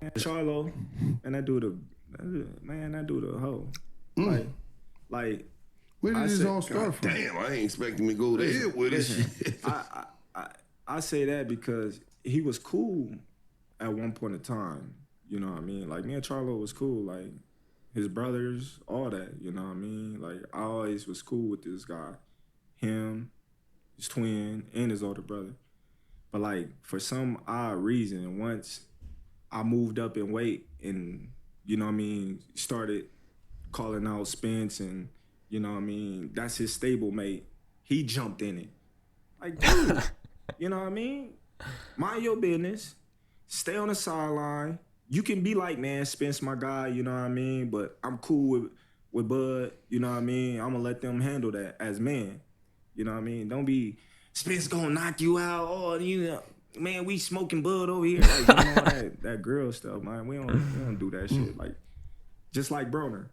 Charlo, and that do the hoe. Mm. Like Where did I this said, all start God from? damn, I ain't expecting me to go there with this listen, shit. I say that because he was cool at one point in time. You know what I mean? Like me and Charlo was cool. Like his brothers, all that. You know what I mean? Like I always was cool with this guy, him, his twin, and his older brother. But like for some odd reason, once I moved up in weight and you know what I mean, started calling out Spence and you know what I mean, that's his stable mate. He jumped in it. Like, dude, you know what I mean? Mind your business. Stay on the sideline. You can be like, man, Spence my guy, you know what I mean? But I'm cool with Bud, you know what I mean? I'm gonna let them handle that as men. You know what I mean? Don't be Spence gonna knock you out. Oh, you know, man, we smoking Bud over here. Like, you know all that girl stuff, man. We don't do that shit. Like, just like Broner.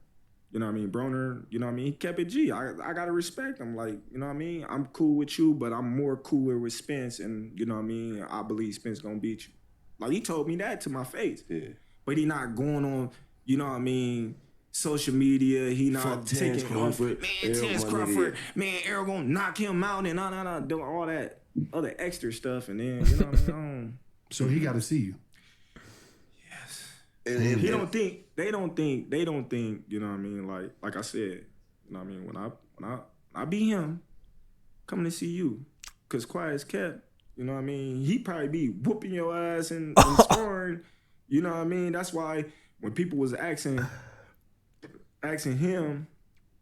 You know what I mean? Broner, you know what I mean? He kept it G. I gotta respect him. Like, you know what I mean? I'm cool with you, but I'm more cooler with Spence, and you know what I mean? I believe Spence gonna beat you. Like he told me that to my face. Yeah. But he not going on, you know what I mean, social media. He not Fuck Terence taking off. Crawford. Man, Errol, Terence my Crawford, nigga. man, Errol gonna knock him out and doing all that other extra stuff, and then you know what I mean? So he got to see you. And They don't think, you know what I mean? Like I said, you know what I mean? When I be him coming to see you, cause quiet as kept, you know what I mean? He probably be whooping your ass and scoring, you know what I mean? That's why when people was asking him,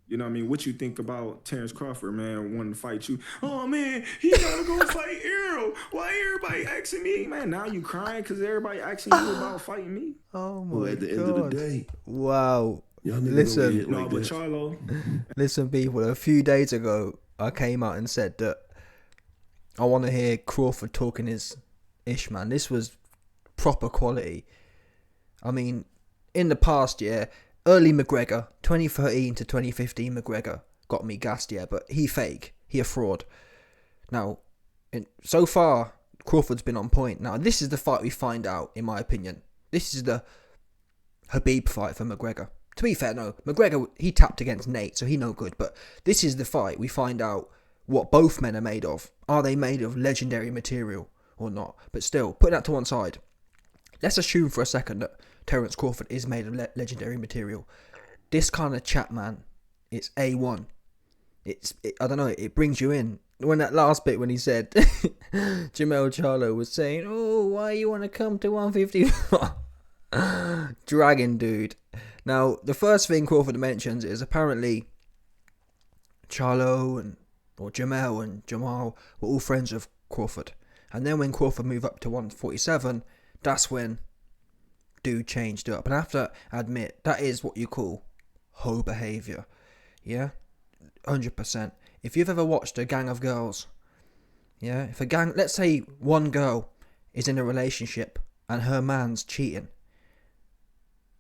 you know what I mean, what you think about Terence Crawford, man, wanting to fight you? Oh, man, he gotta go fight Errol. Why everybody asking me? Man, now you crying because everybody asking you about fighting me? Oh well, my at the god! end of the day, Wow. y'all niggas Listen, don't get hit No, like but that. Charlo, Listen, people. A few days ago, I came out and said that I want to hear Crawford talking his ish, man. This was proper quality. I mean, in the past, yeah, early McGregor, 2013 to 2015 McGregor got me gassed, yeah, but he fake. He a fraud. Now, so far, Crawford's been on point. Now, this is the fight we find out, in my opinion. This is the Habib fight for McGregor. To be fair, no, McGregor, he tapped against Nate, so he no good. But this is the fight we find out what both men are made of. Are they made of legendary material or not? But still, putting that to one side, let's assume for a second that Terence Crawford is made of legendary material. This kind of chat, man, it's A1. I don't know, it brings you in. When that last bit when he said Jermell Charlo was saying, oh, why you want to come to 150? Dragon, dude. Now, the first thing Crawford mentions is apparently Charlo or Jermell and Jamal were all friends of Crawford. And then when Crawford moved up to 147, that's when dude changed up. And I have to admit, that is what you call hoe behaviour. Yeah? 100%. If you've ever watched a gang of girls, yeah, if a gang, let's say one girl is in a relationship and her man's cheating,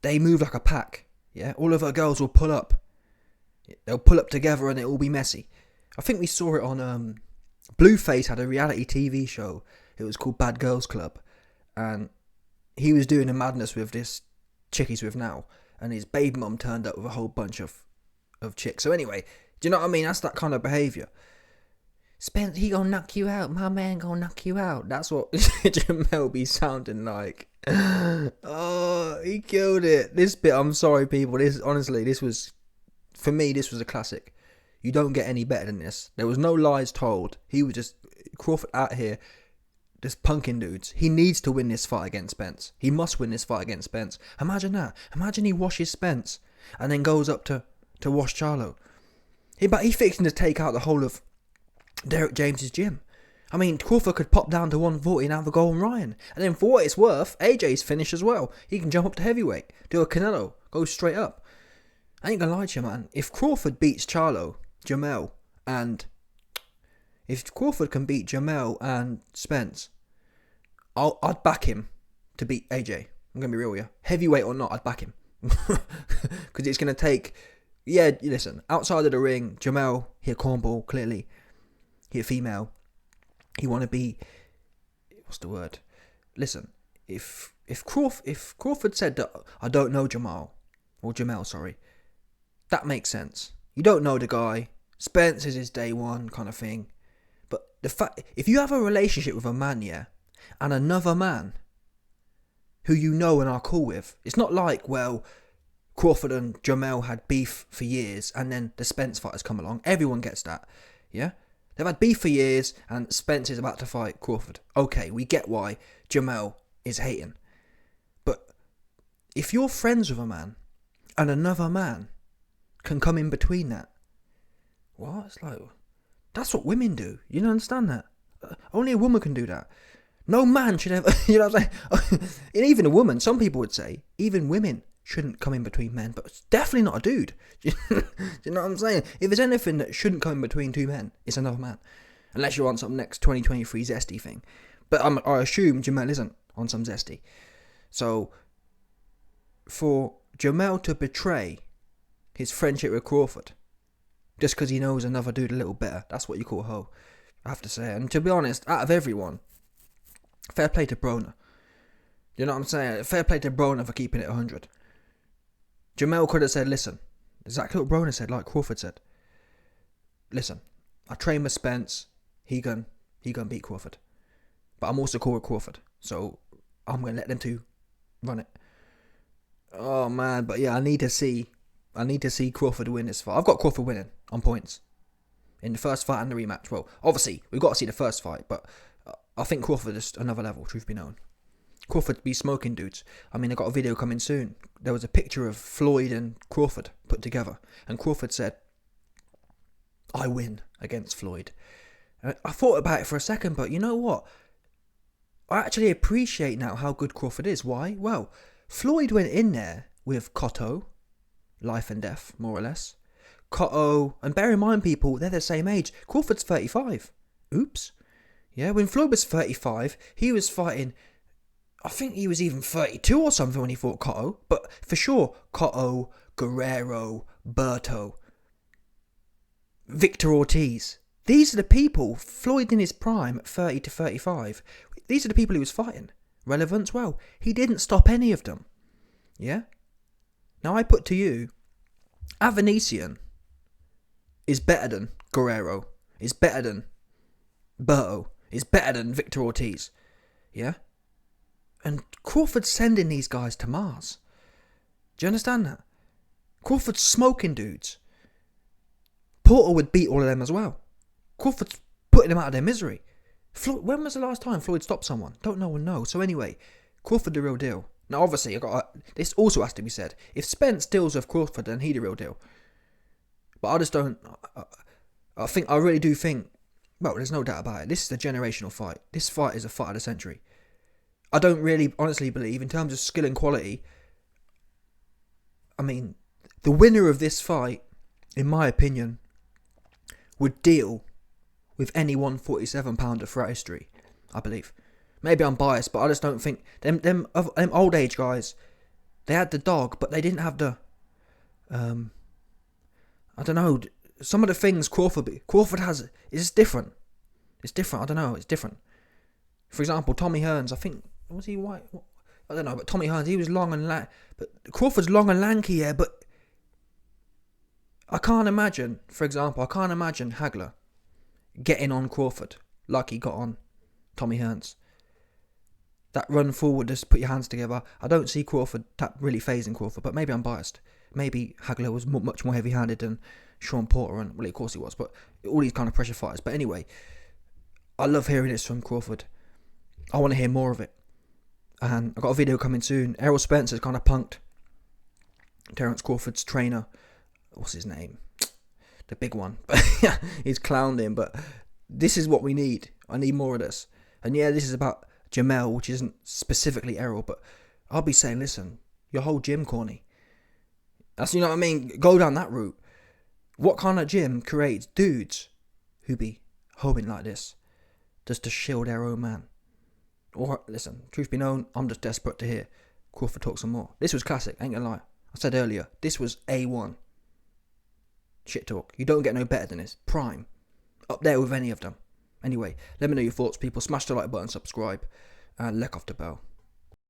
they move like a pack, yeah, all of her girls will pull up. They'll pull up together and it'll all be messy. I think we saw it on, Blueface had a reality TV show, it was called Bad Girls Club, and he was doing a madness with this chick he's with now, and his baby mum turned up with a whole bunch of chicks. So anyway, do you know what I mean? That's that kind of behaviour. Spence, he gonna knock you out. My man gonna knock you out. That's what Jermell be sounding like. Oh, he killed it. This bit, I'm sorry, people. This was, for me, this was a classic. You don't get any better than this. There was no lies told. He was just, Crawford out here, just punking dudes. He needs to win this fight against Spence. He must win this fight against Spence. Imagine that. Imagine he washes Spence and then goes up to wash Charlo. He fixing to take out the whole of Derek James's gym. I mean, Crawford could pop down to 140 and have a golden Ryan. And then for what it's worth, AJ's finished as well. He can jump up to heavyweight, do a Canelo, go straight up. I ain't gonna lie to you, man. If Crawford beats Charlo, Jermell, and if Crawford can beat Jermell and Spence, I'd back him to beat AJ. I'm gonna be real with you. Heavyweight or not, I'd back him. Because it's gonna take... Yeah, listen, outside of the ring, Jermell, he a cornball, clearly. He a female. He want to be... What's the word? Listen, if if Crawford said that I don't know Jermell, sorry, that makes sense. You don't know the guy. Spence is his day one kind of thing. But the fact, if you have a relationship with a man, yeah, and another man who you know and are cool with, it's not like, well, Crawford and Jermell had beef for years and then the Spence fight has come along. Everyone gets that, yeah? They've had beef for years and Spence is about to fight Crawford. Okay, we get why Jermell is hating. But if you're friends with a man and another man can come in between that, what? It's like, that's what women do. You don't understand that? Only a woman can do that. No man should ever, you know what I'm saying? And even a woman, some people would say, even women shouldn't come in between men, but it's definitely not a dude. Do you know what I'm saying? If there's anything that shouldn't come in between two men, it's another man. Unless you're on some next 2023 Zesty thing. But I assume Jermell isn't on some Zesty. So, for Jermell to betray his friendship with Crawford, just because he knows another dude a little better, that's what you call a hoe, I have to say. And to be honest, out of everyone, fair play to Broner. You know what I'm saying? Fair play to Broner for keeping it 100. Jermell could have said, listen, exactly what Broner said, like Crawford said. Listen, I train with Spence, he gonna beat Crawford. But I'm also cool with Crawford, so I'm going to let them two run it. Oh man, but yeah, I need to see Crawford win this fight. I've got Crawford winning on points in the first fight and the rematch. Well, obviously, we've got to see the first fight, but I think Crawford is another level, truth be known. Crawford be smoking dudes. I mean, I got a video coming soon. There was a picture of Floyd and Crawford put together, and Crawford said, I win against Floyd. And I thought about it for a second, but you know what? I actually appreciate now how good Crawford is. Why? Well, Floyd went in there with Cotto, life and death, more or less. Cotto, and bear in mind, people, they're the same age. Crawford's 35. Oops. Yeah, when Floyd was 35, he was fighting, I think he was even 32 or something when he fought Cotto. But for sure, Cotto, Guerrero, Berto, Victor Ortiz. These are the people, Floyd in his prime at 30 to 35, these are the people he was fighting. Relevance? Well, he didn't stop any of them. Yeah? Now I put to you, Avanesian is better than Guerrero, is better than Berto, is better than Victor Ortiz. Yeah? And Crawford's sending these guys to Mars. Do you understand that? Crawford's smoking dudes. Porter would beat all of them as well. Crawford's putting them out of their misery. Floyd, when was the last time Floyd stopped someone? Don't no one know. So anyway, Crawford the real deal. Now obviously, this also has to be said. If Spence deals with Crawford, then he the real deal. But I just don't. I really do think. Well, there's no doubt about it. This is a generational fight. This fight is a fight of the century. I don't really honestly believe, in terms of skill and quality, I mean, the winner of this fight, in my opinion, would deal with any 147-pounder throughout history, I believe. Maybe I'm biased, but I just don't think them old age guys, they had the dog, but they didn't have the I don't know, some of the things Crawford has is different. It's different. I don't know, it's different. For example, Tommy Hearns, I think, was he white? I don't know, but Tommy Hearns, he was long and but Crawford's long and lanky, yeah, but I can't imagine Hagler getting on Crawford like he got on Tommy Hearns. That run forward, just put your hands together. I don't see Crawford that really phasing Crawford, but maybe I'm biased. Maybe Hagler was much more heavy-handed than Sean Porter, and well, of course he was, but all these kind of pressure fighters. But anyway, I love hearing this from Crawford. I want to hear more of it. And I've got a video coming soon. Errol Spence has kind of punked Terence Crawford's trainer. What's his name? The big one. He's clowned him, but this is what we need. I need more of this. And yeah, this is about Jermell, which isn't specifically Errol, but I'll be saying, listen, your whole gym corny. That's, you know what I mean? Go down that route. What kind of gym creates dudes who be homing like this just to shield their own man? Or, listen, truth be known, I'm just desperate to hear Crawford talk some more. This was classic, ain't gonna lie. I said earlier, this was A1. Shit talk. You don't get no better than this. Prime. Up there with any of them. Anyway, let me know your thoughts, people. Smash the like button, subscribe, and lick off the bell.